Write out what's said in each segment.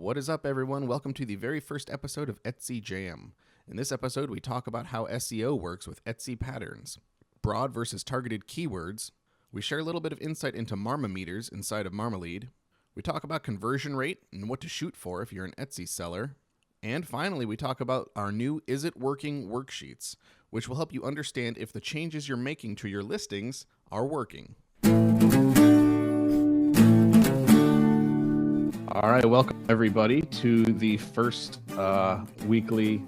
What is up, everyone? Welcome to the very first episode of Etsy Jam. In this episode, we talk about how SEO works with Etsy patterns, broad versus targeted keywords. We share a little bit of insight into Marma-Meters inside of Marmalead. We talk about conversion rate and what to shoot for if you're an Etsy seller. And finally, we talk about our new Is It Working worksheets, which will help you understand if the changes you're making to your listings are working. All right, welcome everybody to the first weekly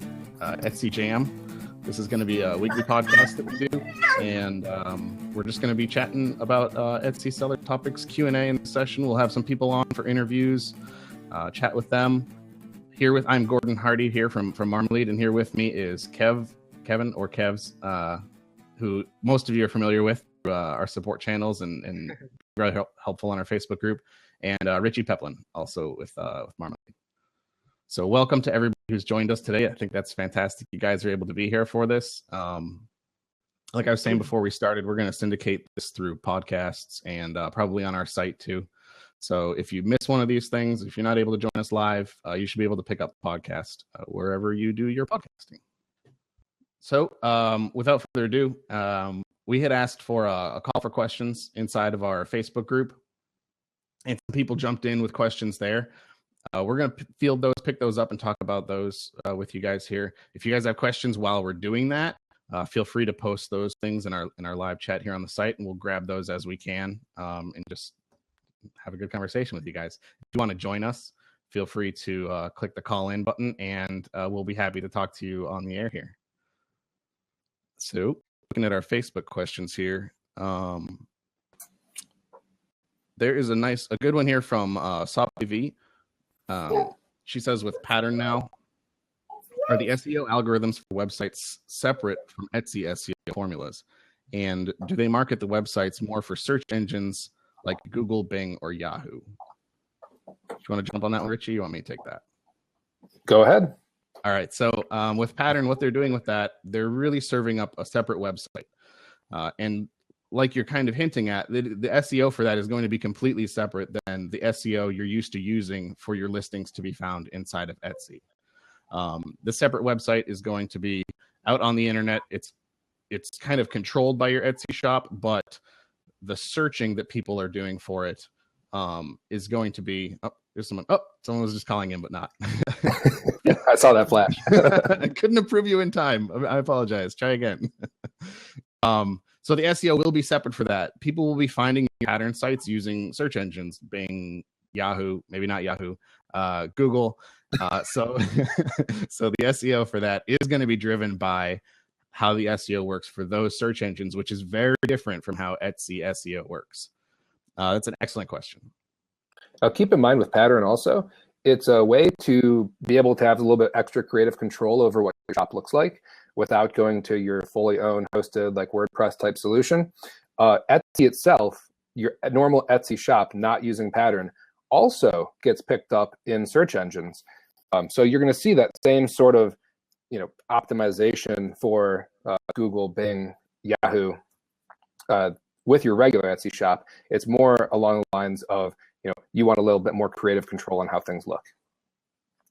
Etsy Jam. This is going to be a weekly podcast that we do, and we're just going to be chatting about Etsy seller topics, Q&A in the session. We'll have some people on for interviews, chat with them. I'm Gordon Hardy here from Marmalead, and here with me is Kevin or Kevs, who most of you are familiar with through our support channels and very helpful on our Facebook group. And Richie Peplin, also with Marmalead. So welcome to everybody who's joined us today. I think that's fantastic. You guys are able to be here for this. Like I was saying before we started, we're going to syndicate this through podcasts and probably on our site too. So if you miss one of these things, if you're not able to join us live, you should be able to pick up the podcast wherever you do your podcasting. So without further ado, we had asked for a call for questions inside of our Facebook group. And some people jumped in with questions there. We're going to field those, pick those up, and talk about those with you guys here. If you guys have questions while we're doing that, feel free to post those things in our live chat here on the site, and we'll grab those as we can and just have a good conversation with you guys. If you want to join us, feel free to click the call in button, and we'll be happy to talk to you on the air here. So, looking at our Facebook questions here. There is a good one here from Sop TV. She says, with Pattern now, are the SEO algorithms for websites separate from Etsy SEO formulas? And do they market the websites more for search engines like Google, Bing, or Yahoo? Do you want to jump on that one, Richie? You want me to take that? Go ahead. All right. So with Pattern, what they're doing with that, they're really serving up a separate website. And like you're kind of hinting at, the SEO for that is going to be completely separate than the SEO you're used to using for your listings to be found inside of Etsy. The separate website is going to be out on the internet. It's kind of controlled by your Etsy shop, but the searching that people are doing for it is going to be. Oh, there's someone. Oh, someone was just calling in, but not. I saw that flash. I couldn't approve you in time. I apologize. Try again. So the SEO will be separate for that. People will be finding pattern sites using search engines, Bing, Yahoo, maybe not Yahoo, Google. So the SEO for that is going to be driven by how the SEO works for those search engines, which is very different from how Etsy SEO works. That's an excellent question. Now, keep in mind with Pattern also, it's a way to be able to have a little bit extra creative control over what your shop looks like without going to your fully owned, hosted, like WordPress type solution. Etsy itself, your normal Etsy shop not using Pattern, also gets picked up in search engines. So you're going to see that same sort of, optimization for Google, Bing, Yahoo with your regular Etsy shop. It's more along the lines of, you want a little bit more creative control on how things look.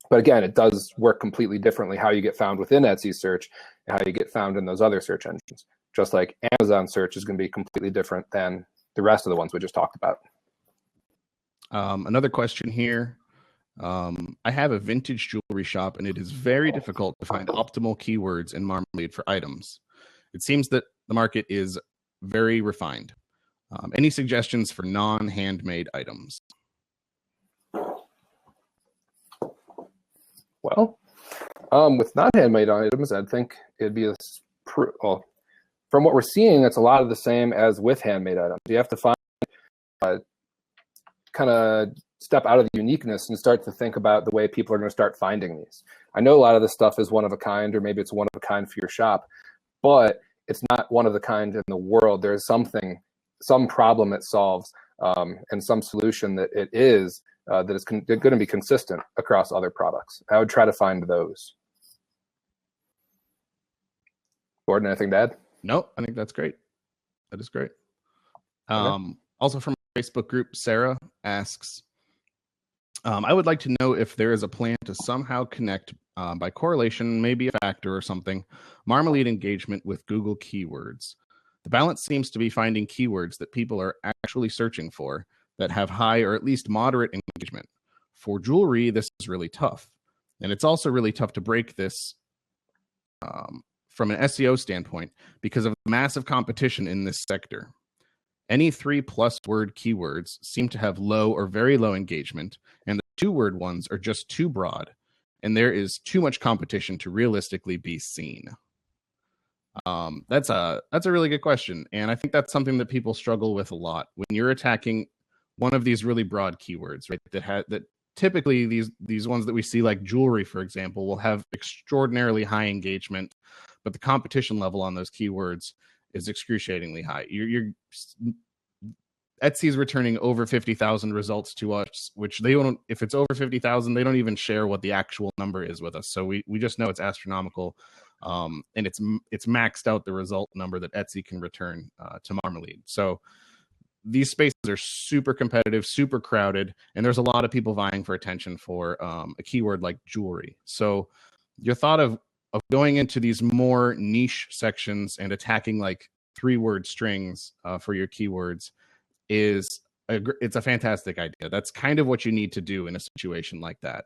But again, it does work completely differently how you get found within Etsy search and how you get found in those other search engines. Just like Amazon search is going to be completely different than the rest of the ones we just talked about. Another question here. I have a vintage jewelry shop, and it is very difficult to find optimal keywords in Marmalead for items. It seems that the market is very refined. Any suggestions for non-handmade items? Well, with non-handmade items, I think it'd be from what we're seeing, it's a lot of the same as with handmade items. You have to find kind of step out of the uniqueness and start to think about the way people are going to start finding these. I know a lot of this stuff is one of a kind, or maybe it's one of a kind for your shop, but it's not one of the kind in the world. There's some problem it solves, and some solution that it is that is going to be consistent across other products. I would try to find those. Gordon, anything to add? No, I think that's great. That is great. Okay. Also from our Facebook group, Sarah asks, I would like to know if there is a plan to somehow connect, by correlation, maybe a factor or something, Marmalead engagement with Google keywords. The balance seems to be finding keywords that people are actually searching for that have high or at least moderate engagement. For jewelry, this is really tough. And it's also really tough to break this from an SEO standpoint because of massive competition in this sector. Any 3+ word keywords seem to have low or very low engagement, and the 2-word ones are just too broad, and there is too much competition to realistically be seen. That's a really good question, and I think that's something that people struggle with a lot when you're attacking one of these really broad keywords, right? That typically these ones that we see, like jewelry, for example, will have extraordinarily high engagement, but the competition level on those keywords is excruciatingly high. Etsy's returning over 50,000 results to us, which they don't. If it's over 50,000, they don't even share what the actual number is with us. So we just know it's astronomical, and it's maxed out the result number that Etsy can return to Marmalead. So these spaces are super competitive, super crowded, and there's a lot of people vying for attention for a keyword like jewelry. So your thought of going into these more niche sections and attacking like 3-word strings for your keywords it's a fantastic idea. That's kind of what you need to do in a situation like that.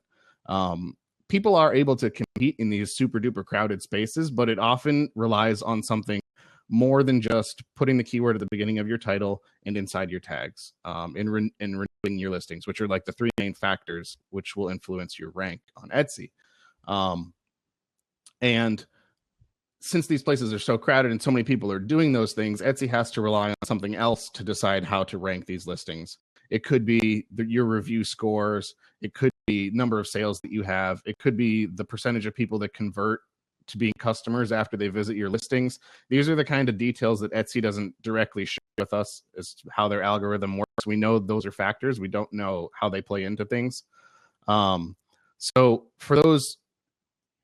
People are able to compete in these super duper crowded spaces, but it often relies on something more than just putting the keyword at the beginning of your title and inside your tags, and renewing your listings, which are like the 3 main factors which will influence your rank on Etsy. And since these places are so crowded and so many people are doing those things, Etsy has to rely on something else to decide how to rank these listings. It could be your review scores. It could be number of sales that you have. It could be the percentage of people that convert to being customers after they visit your listings. These are the kind of details that Etsy doesn't directly share with us as to how their algorithm works. We know those are factors. We don't know how they play into things. So for those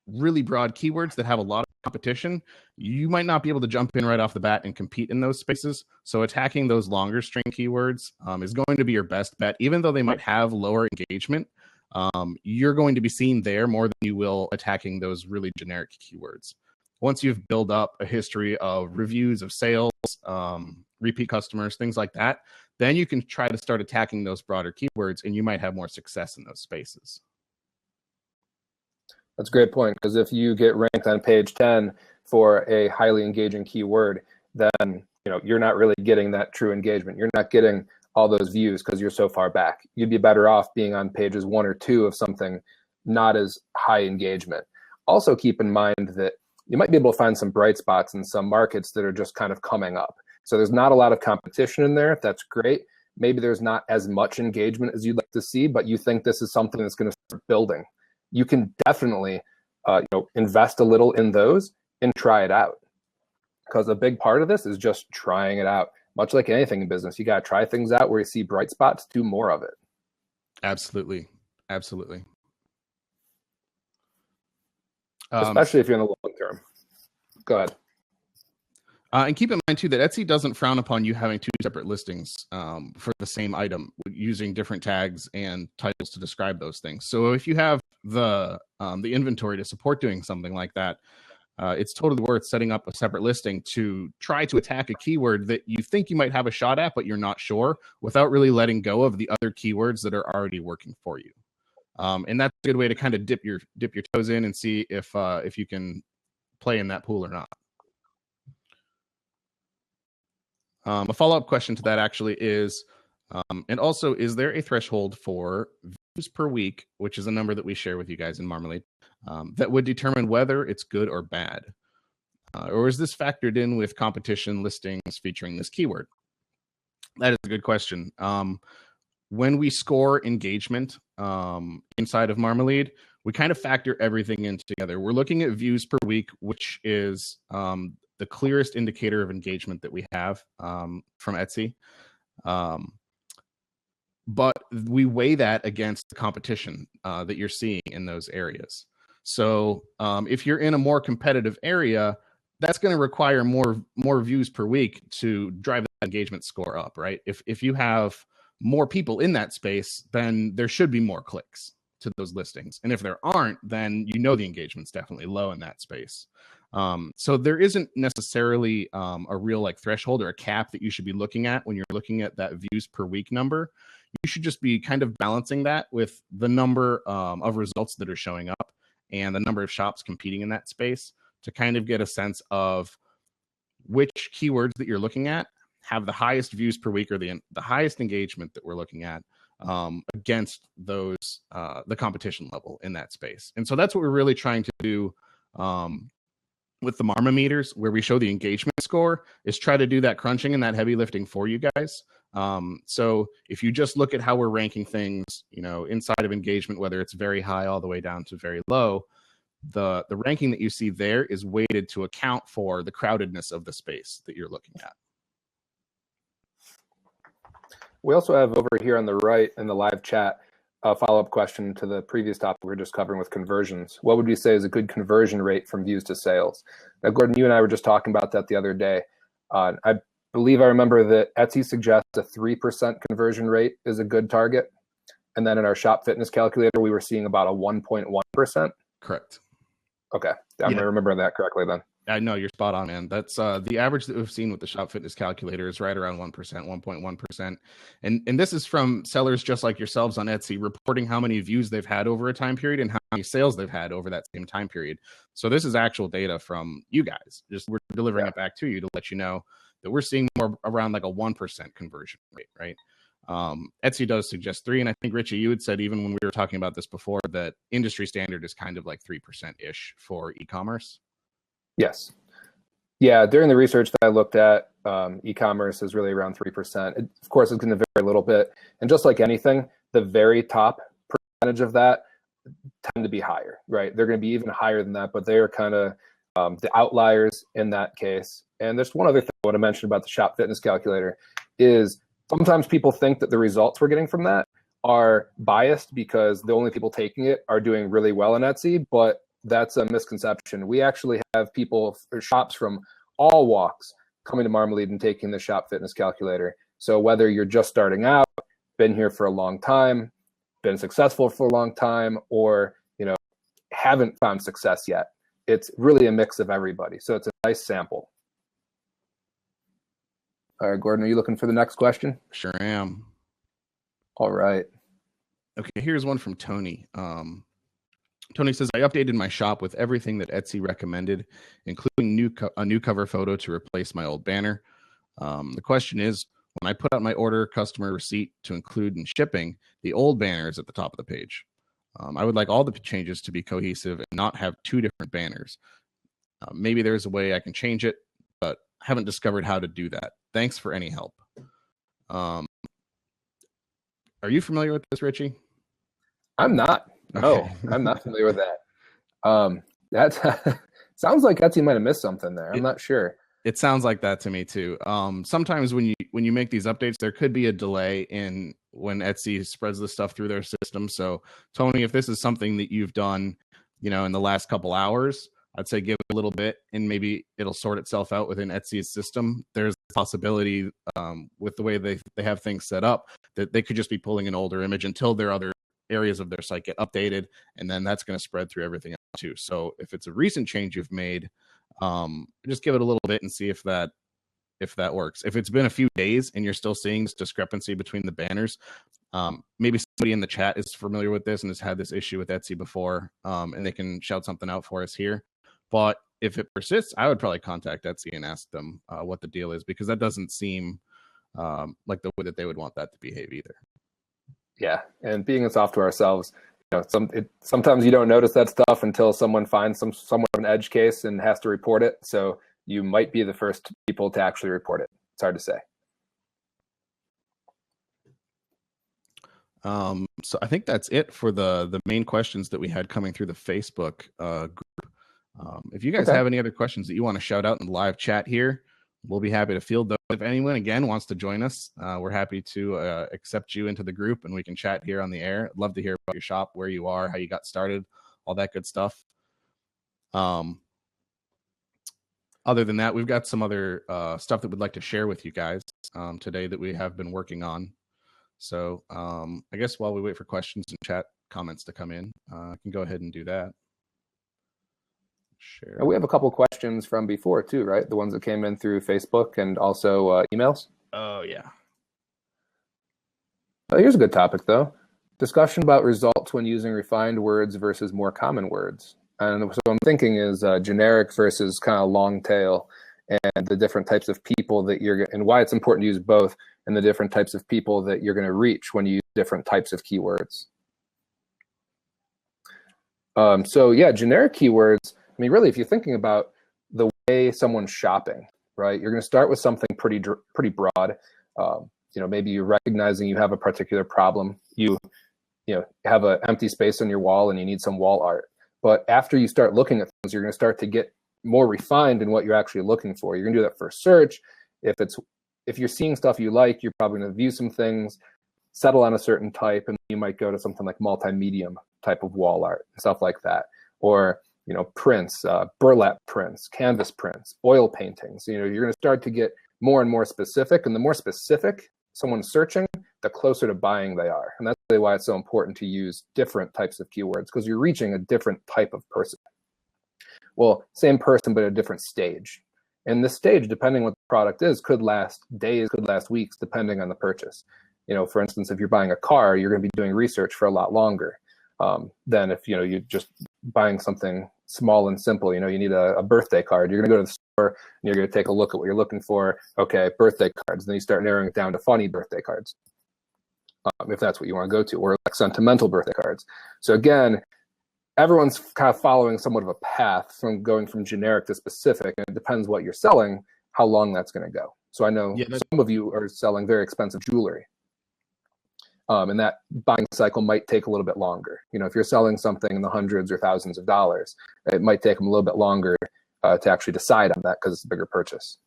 really broad keywords that have a lot of competition, you might not be able to jump in right off the bat and compete in those spaces. So attacking those longer string keywords is going to be your best bet. Even though they might have lower engagement, you're going to be seen there more than you will attacking those really generic keywords. Once you've built up a history of reviews, of sales, repeat customers, things like that, then you can try to start attacking those broader keywords, and you might have more success in those spaces. That's a great point, because if you get ranked on page 10 for a highly engaging keyword, then you're not really getting that true engagement. You're not getting all those views because you're so far back. You'd be better off being on pages 1 or 2 of something not as high engagement. Also keep in mind that you might be able to find some bright spots in some markets that are just kind of coming up. So there's not a lot of competition in there. That's great. Maybe there's not as much engagement as you'd like to see, but you think this is something that's going to start building. You can definitely invest a little in those and try it out, because a big part of this is just trying it out. Much like anything in business, you got to try things out. Where you see bright spots, do more of it. Absolutely. Especially if you're in the long term. Go ahead. And keep in mind too that Etsy doesn't frown upon you having 2 separate listings for the same item, using different tags and titles to describe those things. So if you have the inventory to support doing something like that, it's totally worth setting up a separate listing to try to attack a keyword that you think you might have a shot at, but you're not sure, without really letting go of the other keywords that are already working for you. And that's a good way to kind of dip your toes in and see if you can play in that pool or not. A follow-up question to that actually is, and also, is there a threshold for views per week, which is a number that we share with you guys in Marmalead, that would determine whether it's good or bad? Or is this factored in with competition listings featuring this keyword? That is a good question. When we score engagement inside of Marmalead, we kind of factor everything in together. We're looking at views per week, which is the clearest indicator of engagement that we have from Etsy. But we weigh that against the competition that you're seeing in those areas. So if you're in a more competitive area, that's going to require more views per week to drive the engagement score up, right? If you have more people in that space, then there should be more clicks to those listings. And if there aren't, then the engagement's definitely low in that space. So there isn't necessarily a real like threshold or a cap that you should be looking at when you're looking at that views per week number. You should just be kind of balancing that with the number of results that are showing up and the number of shops competing in that space to kind of get a sense of which keywords that you're looking at have the highest views per week or the highest engagement that we're looking at against those the competition level in that space. And so that's what we're really trying to do with the Marma-Meters, where we show the engagement score, is try to do that crunching and that heavy lifting for you guys. So if you just look at how we're ranking things, inside of engagement, whether it's very high all the way down to very low, the ranking that you see there is weighted to account for the crowdedness of the space that you're looking at. We also have over here on the right in the live chat a follow-up question to the previous topic we were just covering with conversions. What would you say is a good conversion rate from views to sales? Now, Gordon, you and I were just talking about that the other day. I believe I remember that Etsy suggests a 3% conversion rate is a good target. And then in our shop fitness calculator, we were seeing about a 1.1%. Correct. Okay. I'm remembering that correctly then. I know you're spot on, man. That's the average that we've seen with the shop fitness calculator is right around 1%, 1.1%. And this is from sellers just like yourselves on Etsy reporting how many views they've had over a time period and how many sales they've had over that same time period. So this is actual data from you guys. Just we're delivering it back to you to let you know that we're seeing more around like a 1% conversion rate, right? Etsy does suggest 3%. And I think, Richie, you had said even when we were talking about this before that industry standard is kind of like 3%-ish for e-commerce. Yes. Yeah, during the research that I looked at, e-commerce is really around 3%. Of course, it's going to vary a little bit. And just like anything, the very top percentage of that tend to be higher, right? They're going to be even higher than that, but they are kind of the outliers in that case. And there's one other thing I want to mention about the shop fitness calculator is sometimes people think that the results we're getting from that are biased because the only people taking it are doing really well in Etsy, but that's a misconception. We actually have people or shops from all walks coming to Marmalead and taking the shop fitness calculator. So whether you're just starting out, been here for a long time, been successful for a long time, or haven't found success yet, it's really a mix of everybody. So it's a nice sample. All right, Gordon, are you looking for the next question? Sure am. All right. Okay, here's one from Tony. Tony says, I updated my shop with everything that Etsy recommended, including a new cover photo to replace my old banner. The question is, when I put out my order, customer receipt to include in shipping, the old banner is at the top of the page. I would like all the changes to be cohesive and not have two different banners. Maybe there's a way I can change it, but haven't discovered how to do that. Thanks for any help. Are you familiar with this, Richie? I'm not. No, I'm not familiar with that. That sounds like Etsy might have missed something there. I'm not sure. It sounds like that to me too. Sometimes when you make these updates, there could be a delay in when Etsy spreads this stuff through their system. So, Tony, if this is something that you've done, in the last couple hours, I'd say give it a little bit, and maybe it'll sort itself out within Etsy's system. There's a possibility with the way they have things set up that they could just be pulling an older image until their other areas of their site get updated, and then that's going to spread through everything else too. So if it's a recent change you've made, just give it a little bit and see if that works. If it's been a few days and you're still seeing this discrepancy between the banners, maybe somebody in the chat is familiar with this and has had this issue with Etsy before, and they can shout something out for us here. But if it persists, I would probably contact Etsy and ask them what the deal is, because that doesn't seem like the way that they would want that to behave either. Yeah, and being a software ourselves, sometimes you don't notice that stuff until someone finds somewhat of an edge case and has to report it. So you might be the first people to actually report it. It's hard to say. So I think that's it for the main questions that we had coming through the Facebook group. If you guys have any other questions that you want to shout out in the live chat here, we'll be happy to field those. If anyone, again, wants to join us, we're happy to accept you into the group, and we can chat here on the air. I'd love to hear about your shop, where you are, how you got started, all that good stuff. Other than that, we've got some other stuff that we'd like to share with you guys today that we have been working on. So I guess while we wait for questions and chat comments to come in, I can go ahead and do that. Share. And we have a couple questions from before too, right? The ones that came in through Facebook and also emails. Oh, yeah. Here's a good topic, though. Discussion about results when using refined words versus more common words. And so I'm thinking is generic versus kind of long tail, and the different types of people that you're, and why it's important to use both, and the different types of people that you're going to reach when you use different types of keywords. So yeah, generic keywords, I mean, really, if you're thinking about the way someone's shopping, right, you're going to start with something pretty broad. Maybe you're recognizing you have a particular problem. You have an empty space on your wall and you need some wall art. But after you start looking at things, you're going to start to get more refined in what you're actually looking for. You're going to do that for search. If you're seeing stuff you like, you're probably going to view some things, settle on a certain type, and you might go to something like multi-medium type of wall art, stuff like that. Or prints, burlap prints, canvas prints, oil paintings. You're going to start to get more and more specific, and the more specific someone's searching, the closer to buying they are. And that's really why it's so important to use different types of keywords, because you're reaching a different type of person. Well, same person, but a different stage. And this stage, depending what the product is, could last days, could last weeks, depending on the purchase. For instance, if you're buying a car, you're going to be doing research for a lot longer than if, you're just buying something small and simple. You need a birthday card. You're going to go to the store and you're going to take a look at what you're looking for. Okay, birthday cards. Then you start narrowing it down to funny birthday cards, if that's what you want to go to, or like sentimental birthday cards. So again, everyone's kind of following somewhat of a path from going from generic to specific, and it depends what you're selling, how long that's going to go. So I know some of you are selling very expensive jewelry. And that buying cycle might take a little bit longer. If you're selling something in the hundreds or thousands of dollars, it might take them a little bit longer to actually decide on that, because it's a bigger purchase.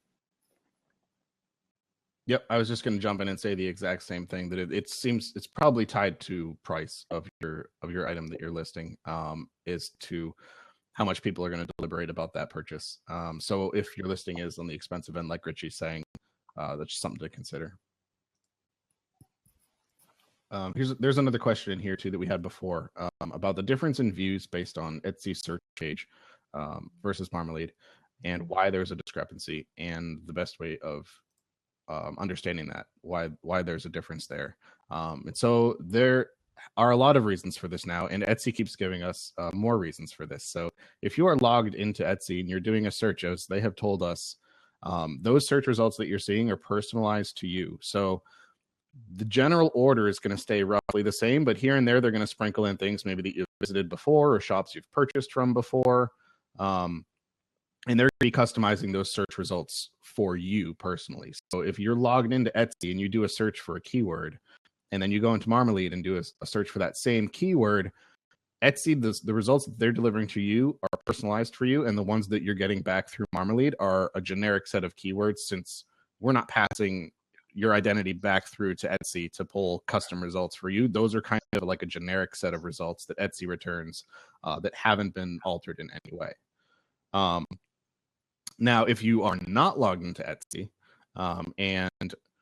Yep, I was just going to jump in and say the exact same thing, that it seems it's probably tied to price of your item that you're listing, is to how much people are going to deliberate about that purchase. So if your listing is on the expensive end, like Richie's saying, that's just something to consider. There's another question in here too that we had before, about the difference in views based on Etsy search page versus Marmalead, and why there's a discrepancy, and the best way of understanding that, why there's a difference there. And so there are a lot of reasons for this now, and Etsy keeps giving us more reasons for this. So if you are logged into Etsy and you're doing a search, as they have told us, those search results that you're seeing are personalized to you. So the general order is going to stay roughly the same, but here and there, they're going to sprinkle in things maybe that you've visited before or shops you've purchased from before. And they're going to be customizing those search results for you personally. So if you're logged into Etsy and you do a search for a keyword, and then you go into Marmalead and do a search for that same keyword, Etsy, the results that they're delivering to you are personalized for you, and the ones that you're getting back through Marmalead are a generic set of keywords, since we're not passing your identity back through to Etsy to pull custom results for you. Those are kind of like a generic set of results that Etsy returns that haven't been altered in any way. Now, if you are not logged into Etsy,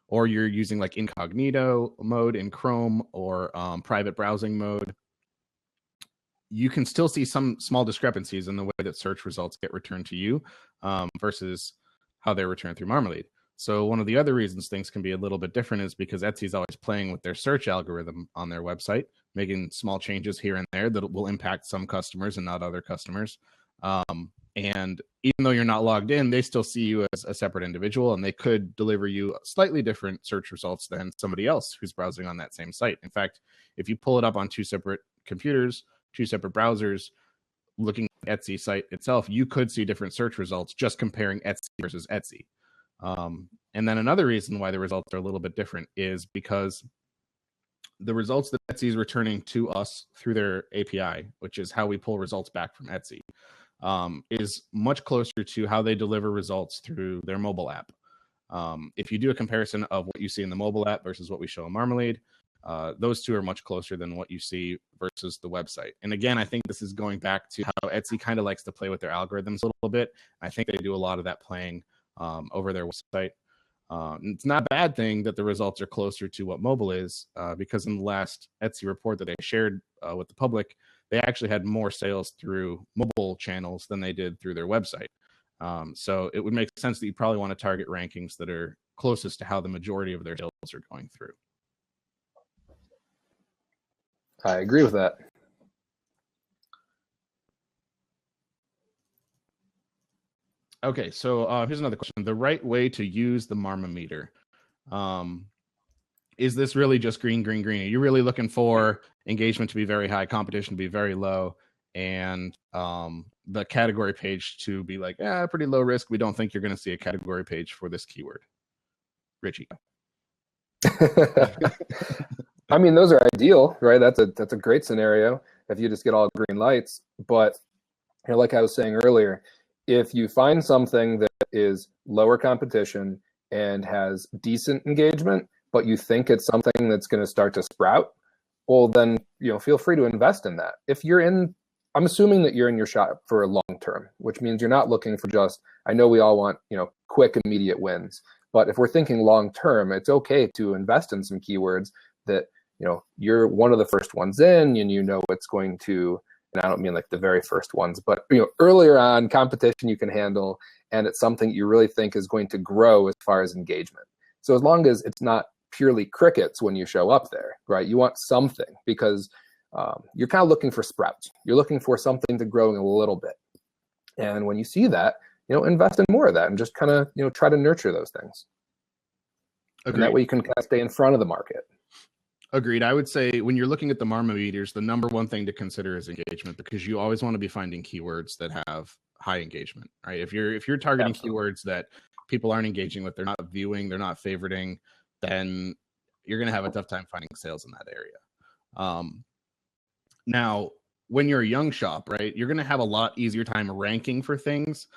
or you're using like incognito mode in Chrome, or private browsing mode, you can still see some small discrepancies in the way that search results get returned to you versus how they're returned through Marmalead. So one of the other reasons things can be a little bit different is because Etsy is always playing with their search algorithm on their website, making small changes here and there that will impact some customers and not other customers. And even though you're not logged in, they still see you as a separate individual, and they could deliver you slightly different search results than somebody else who's browsing on that same site. In fact, if you pull it up on two separate computers, two separate browsers, looking at Etsy site itself, you could see different search results just comparing Etsy versus Etsy. And then another reason why the results are a little bit different is because the results that Etsy is returning to us through their API, which is how we pull results back from Etsy, is much closer to how they deliver results through their mobile app. If you do a comparison of what you see in the mobile app versus what we show in Marmalead, those two are much closer than what you see versus the website. And again, I think this is going back to how Etsy kind of likes to play with their algorithms a little bit. I think they do a lot of that playing over their website. It's not a bad thing that the results are closer to what mobile is, because in the last Etsy report that I shared with the public, they actually had more sales through mobile channels than they did through their website. So it would make sense that you probably want to target rankings that are closest to how the majority of their sales are going through. I agree with that. Okay, so here's another question. The right way to use the Marma-Meter. Is this really just green, green, green? Are you really looking for engagement to be very high, competition to be very low, and the category page to be like, pretty low risk? We don't think you're going to see a category page for this keyword. Richie. I mean, those are ideal, right? That's a great scenario if you just get all green lights. But like I was saying earlier, if you find something that is lower competition and has decent engagement, but you think it's something that's going to start to sprout, well, then feel free to invest in that. If you're in, I'm assuming that you're in your shop for a long term, which means you're not looking for just, I know we all want quick, immediate wins, but if we're thinking long term, it's okay to invest in some keywords that you're one of the first ones in, and it's going to, and I don't mean like the very first ones, but earlier on, competition you can handle, and it's something you really think is going to grow as far as engagement. So as long as it's not purely crickets when you show up there, right? You want something, because you're kind of looking for sprouts. You're looking for something to grow a little bit. And when you see that, invest in more of that and just kind of, try to nurture those things. Agreed. And that way you can kind of stay in front of the market. Agreed. I would say when you're looking at the Marma-Meters, the number one thing to consider is engagement, because you always want to be finding keywords that have high engagement, right? If you're targeting keywords that people aren't engaging with, they're not viewing, they're not favoriting, then you're going to have a tough time finding sales in that area. Now, when you're a young shop, right, you're going to have a lot easier time ranking for things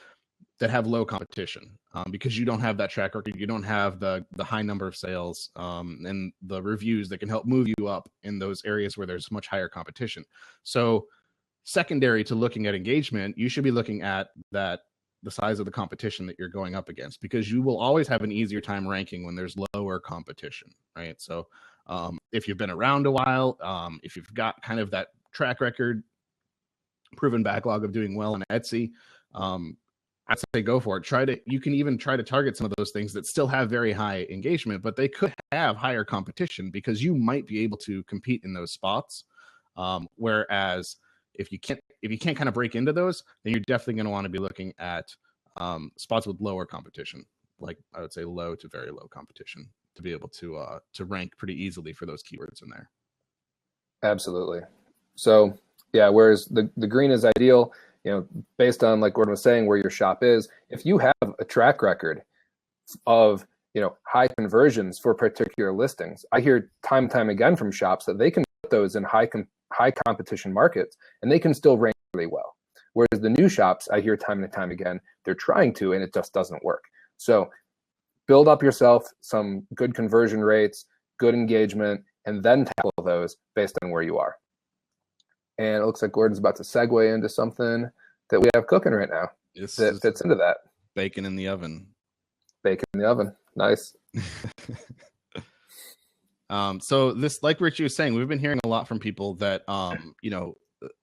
that have low competition, because you don't have that track record. You don't have the high number of sales and the reviews that can help move you up in those areas where there's much higher competition. So secondary to looking at engagement, you should be looking at the size of the competition that you're going up against, because you will always have an easier time ranking when there's lower competition, right? So if you've been around a while, if you've got kind of that track record, proven backlog of doing well on Etsy, I'd say go for it. You can even try to target some of those things that still have very high engagement, but they could have higher competition, because you might be able to compete in those spots. Whereas if you can't kind of break into those, then you're definitely going to want to be looking at spots with lower competition, like I would say low to very low competition, to be able to rank pretty easily for those keywords in there. Absolutely. So yeah, whereas the green is ideal, based on, like Gordon was saying, where your shop is. If you have a track record of high conversions for particular listings, I hear time and time again from shops that they can put those in high competition markets and they can still rank really well. Whereas the new shops, I hear time and time again, they're trying to, and it just doesn't work. So build up yourself some good conversion rates, good engagement, and then tackle those based on where you are. And it looks like Gordon's about to segue into something that we have cooking right now that fits into that. Bacon in the oven. Bacon in the oven. Nice. So this, like Richie was saying, we've been hearing a lot from people that,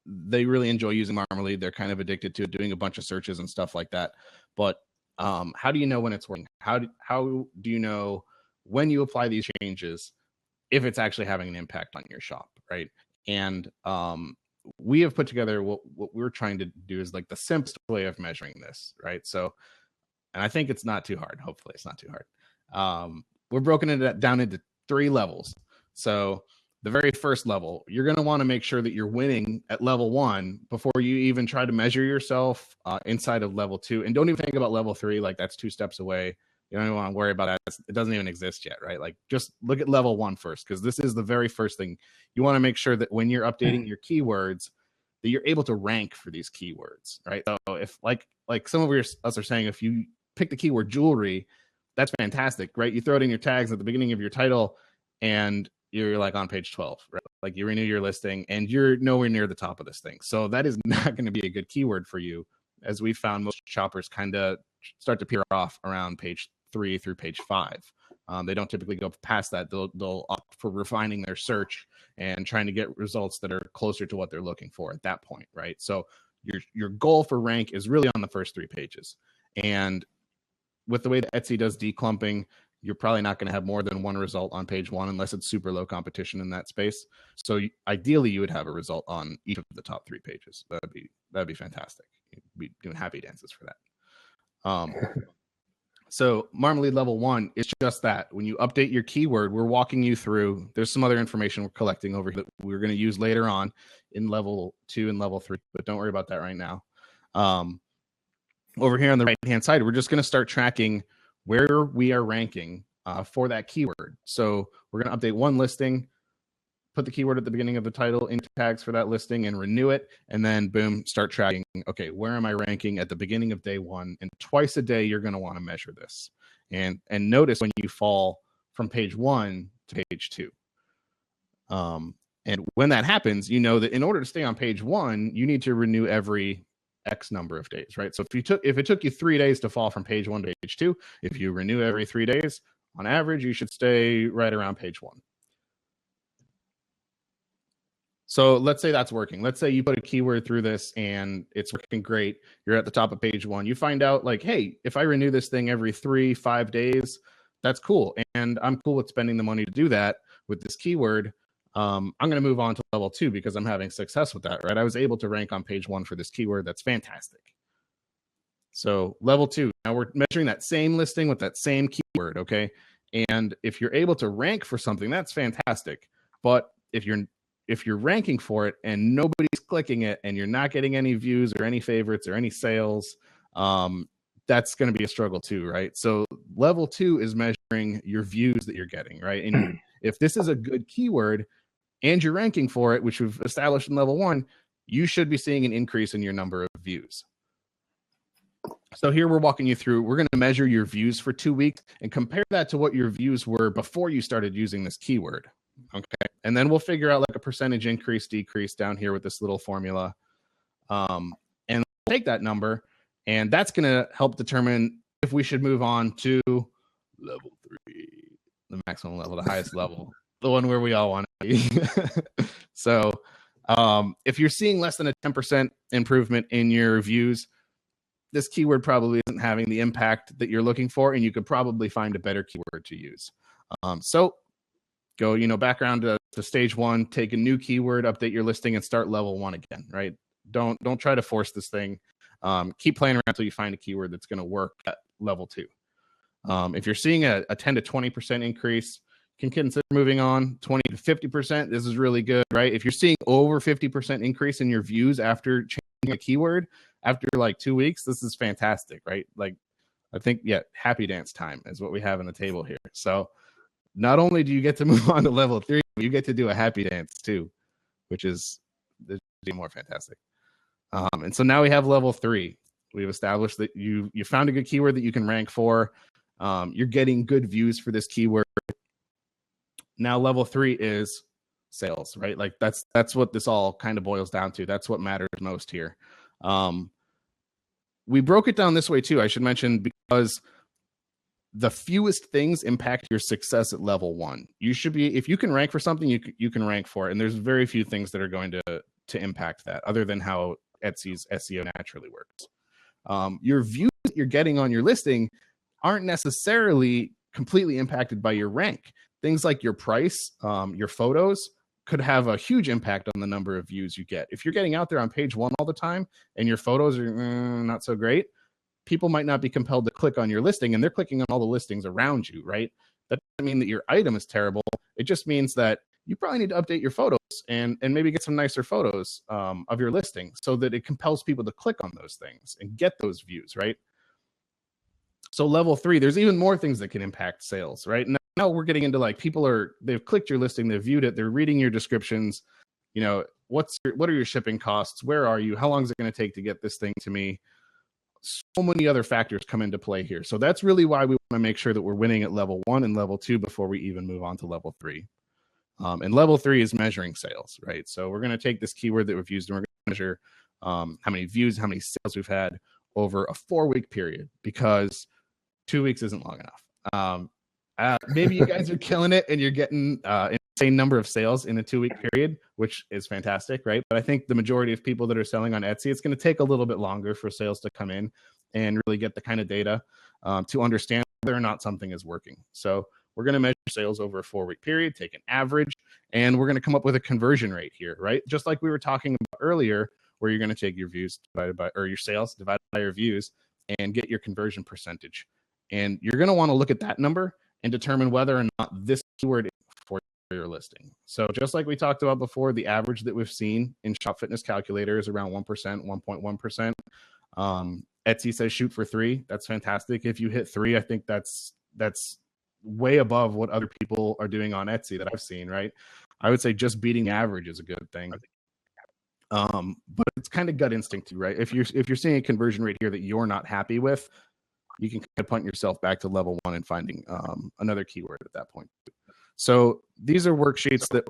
they really enjoy using Marmalead. They're kind of addicted to it, doing a bunch of searches and stuff like that. But how do you know when it's working? How do you know when you apply these changes, if it's actually having an impact on your shop, right? And we have put together what we're trying to do is like the simplest way of measuring this, right? So, and I think it's not too hard. Hopefully it's not too hard. We're broken it down into 3 levels. So the very first level, you're going to want to make sure that you're winning at level 1 before you even try to measure yourself inside of level 2. And don't even think about level 3, like that's 2 steps away. You don't even want to worry about that. It doesn't even exist yet, right? Like just look at level 1 first, because this is the very first thing. You want to make sure that when you're updating your keywords, that you're able to rank for these keywords, right? So if like some of us are saying, if you pick the keyword jewelry, that's fantastic, right? You throw it in your tags at the beginning of your title and you're like on page 12, right? Like you renew your listing and you're nowhere near the top of this thing. So that is not going to be a good keyword for you. As we found, most shoppers kind of start to peer off around page 3 through page 5. They don't typically go past that. They'll opt for refining their search and trying to get results that are closer to what they're looking for at that point, right? So your goal for rank is really on the first 3 pages. And with the way that Etsy does declumping, you're probably not going to have more than one result on page 1 unless it's super low competition in that space. So ideally, you would have a result on each of the top 3 pages. That'd be fantastic. You'd be doing happy dances for that. So Marmalead level 1 is just that. When you update your keyword, we're walking you through. There's some other information we're collecting over here that we're going to use later on in level 2 and level 3, but don't worry about that right now. Over here on the right-hand side, we're just going to start tracking where we are ranking for that keyword. So we're going to update one listing, put the keyword at the beginning of the title, into tags for that listing, and renew it. And then boom, start tracking. Okay, where am I ranking at the beginning of day 1? And twice a day, you're going to want to measure this. And notice when you fall from page 1 to page 2. And when that happens, you know that in order to stay on page 1, you need to renew every X number of days, right? So if it took you 3 days to fall from page 1 to page 2, if you renew every 3 days, on average, you should stay right around page 1. So let's say that's working. Let's say you put a keyword through this and it's working great. You're at the top of page 1. You find out like, hey, if I renew this thing every 3-5 days, that's cool. And I'm cool with spending the money to do that with this keyword. I'm going to move on to level 2 because I'm having success with that, right? I was able to rank on page 1 for this keyword. That's fantastic. So level 2, now we're measuring that same listing with that same keyword, okay? And if you're able to rank for something, that's fantastic. But if you're ranking for it and nobody's clicking it and you're not getting any views or any favorites or any sales, that's going to be a struggle too, right? So level 2 is measuring your views that you're getting, right? And if this is a good keyword and you're ranking for it, which we've established in level 1, you should be seeing an increase in your number of views. So here we're walking you through, we're going to measure your views for 2 weeks and compare that to what your views were before you started using this keyword. Okay. And then we'll figure out like a percentage increase, decrease down here with this little formula. And we'll take that number, and that's going to help determine if we should move on to level 3, the maximum level, the highest level, the one where we all want to be. So if you're seeing less than a 10% improvement in your views, this keyword probably isn't having the impact that you're looking for, and you could probably find a better keyword to use. So go, back around to stage 1, take a new keyword, update your listing, and start level 1 again, right? Don't try to force this thing. Keep playing around until you find a keyword that's going to work at level 2. If you're seeing a 10 to 20% increase, you can consider moving on. 20 to 50%, this is really good, right? If you're seeing over 50% increase in your views after changing a keyword after like 2 weeks, this is fantastic, right? Like, I think, happy dance time is what we have on the table here. So not only do you get to move on to level 3, but you get to do a happy dance too, which is more fantastic. And so now we have level 3. We've established that you found a good keyword that you can rank for. You're getting good views for this keyword. Now level 3 is sales, right? Like that's what this all kind of boils down to. That's what matters most here. We broke it down this way too, I should mention, because the fewest things impact your success at level 1. You should be, if you can rank for something, you can rank for it. And there's very few things that are going to impact that, other than how Etsy's SEO naturally works. Your views that you're getting on your listing aren't necessarily completely impacted by your rank. Things like your price, your photos could have a huge impact on the number of views you get. If you're getting out there on page 1 all the time and your photos are not so great, people might not be compelled to click on your listing, and they're clicking on all the listings around you, right? That doesn't mean that your item is terrible. It just means that you probably need to update your photos and maybe get some nicer photos of your listing so that it compels people to click on those things and get those views, right? So level 3, there's even more things that can impact sales, right? Now we're getting into like they've clicked your listing, they've viewed it, they're reading your descriptions. What are your shipping costs? Where are you? How long is it going to take to get this thing to me? So many other factors come into play here. So that's really why we want to make sure that we're winning at level 1 and level 2 before we even move on to level 3. And level 3 is measuring sales, right? So we're going to take this keyword that we've used and we're going to measure how many views, how many sales we've had over a 4-week period, because 2 weeks isn't long enough. Maybe you guys are killing it and you're getting an insane number of sales in a 2-week period, which is fantastic, right? But I think the majority of people that are selling on Etsy, it's going to take a little bit longer for sales to come in and really get the kind of data to understand whether or not something is working. So we're going to measure sales over a 4-week period, take an average, and we're going to come up with a conversion rate here, right? Just like we were talking about earlier, where you're going to take your views divided by, or your sales divided by your views and get your conversion percentage. And you're going to want to look at that number and determine whether or not this keyword is for your listing. So just like we talked about before, the average that we've seen in Shop Fitness Calculator is around 1%, 1.1%. Etsy says shoot for 3. That's fantastic. If you hit 3, I think that's way above what other people are doing on Etsy that I've seen, right? I would say just beating average is a good thing. But it's kind of gut instinct too, right? If you're seeing a conversion rate here that you're not happy with, you can kind of punt yourself back to level 1 and finding another keyword at that point. So these are worksheets that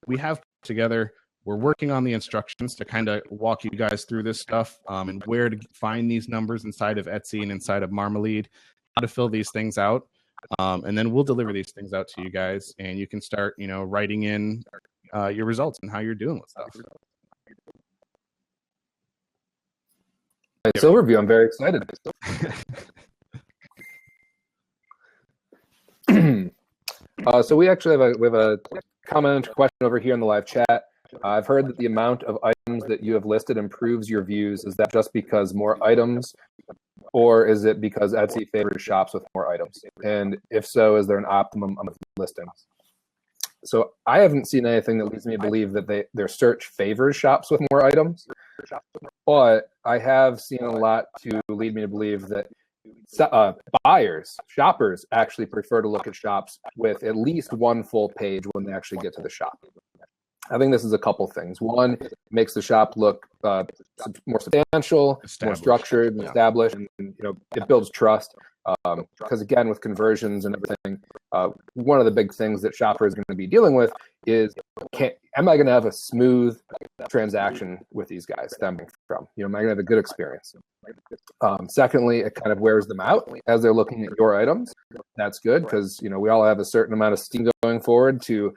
we have together. We're working on the instructions to kind of walk you guys through this stuff and where to find these numbers inside of Etsy and inside of Marmalead, how to fill these things out. And then we'll deliver these things out to you guys, and you can start, writing in your results and how you're doing with stuff. Nice overview. I'm very excited. So we actually have a comment question over here in the live chat. I've heard that the amount of items that you have listed improves your views. Is that just because more items, or is it because Etsy favors shops with more items? And if so, is there an optimum amount of listings? So I haven't seen anything that leads me to believe that their search favors shops with more items, but I have seen a lot to lead me to believe that shoppers actually prefer to look at shops with at least one full page when they actually get to the shop. I think this is a couple things. One, it makes the shop look more substantial, more structured, established, and it builds trust. Because again, with conversions and everything, one of the big things that shoppers are going to be dealing with is, am I going to have a smooth transaction with these guys stemming from? Am I going to have a good experience? Secondly, it kind of wears them out as they're looking at your items. That's good because we all have a certain amount of steam going forward to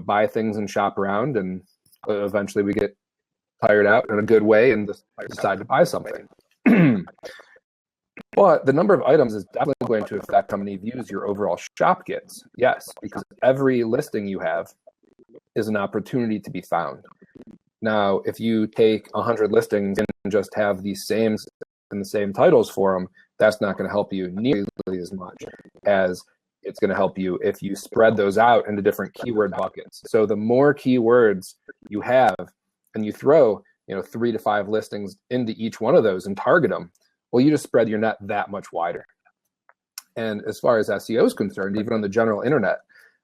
buy things and shop around, and eventually we get tired out in a good way and decide to buy something. But the number of items is definitely going to affect how many views your overall shop gets. Yes, because every listing you have is an opportunity to be found. Now, if you take 100 listings and just have the same titles for them, that's not going to help you nearly as much as it's going to help you if you spread those out into different keyword buckets. So the more keywords you have and you throw 3 to 5 listings into each one of those and target them, well, you just spread your net that much wider. And as far as SEO is concerned, even on the general internet,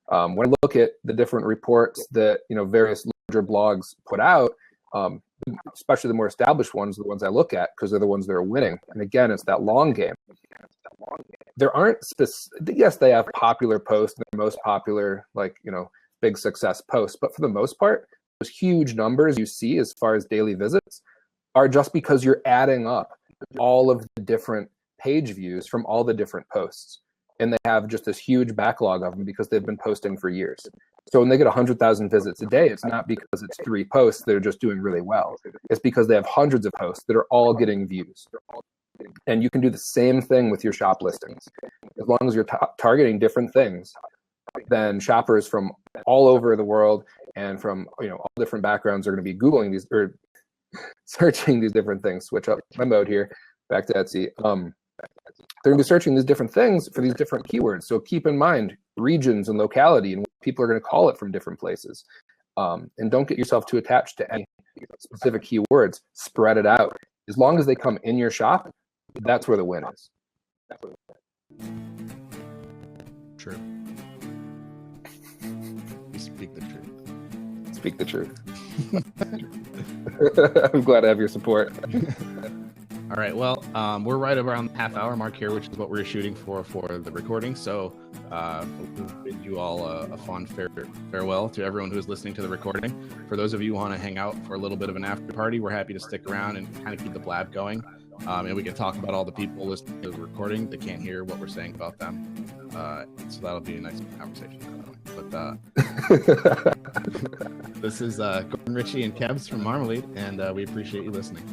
when I look at the different reports that various larger blogs put out, especially the more established ones, the ones I look at because they're the ones that are winning. And again, it's that long game. There aren't yes, they have popular posts, the most popular, big success posts, but for the most part, those huge numbers you see as far as daily visits are just because you're adding up all of the different page views from all the different posts. And they have just this huge backlog of them because they've been posting for years. So when they get 100,000 visits a day, it's not because it's 3 posts that are just doing really well. It's because they have hundreds of posts that are all getting views. And you can do the same thing with your shop listings. As long as you're targeting different things, then shoppers from all over the world and from all different backgrounds are going to be Googling these or searching these different things. Switch up my mode here, back to Etsy. They're going to be searching these different things for these different keywords. So keep in mind regions and locality and what people are going to call it from different places. And don't get yourself too attached to any specific keywords. Spread it out. As long as they come in your shop, that's where the win is. True. You speak the truth. Speak the truth. I'm glad to have your support. All right. Well, we're right around the half-hour mark here, which is what we're shooting for the recording. So we'll bid you all a fond farewell to everyone who is listening to the recording. For those of you who want to hang out for a little bit of an after party, we're happy to stick around and kind of keep the blab going. And we can talk about all the people listening to the recording that can't hear what we're saying about them. So that'll be a nice conversation. But this is Gordon, Richie, and Kebs from Marmalead, and we appreciate you listening.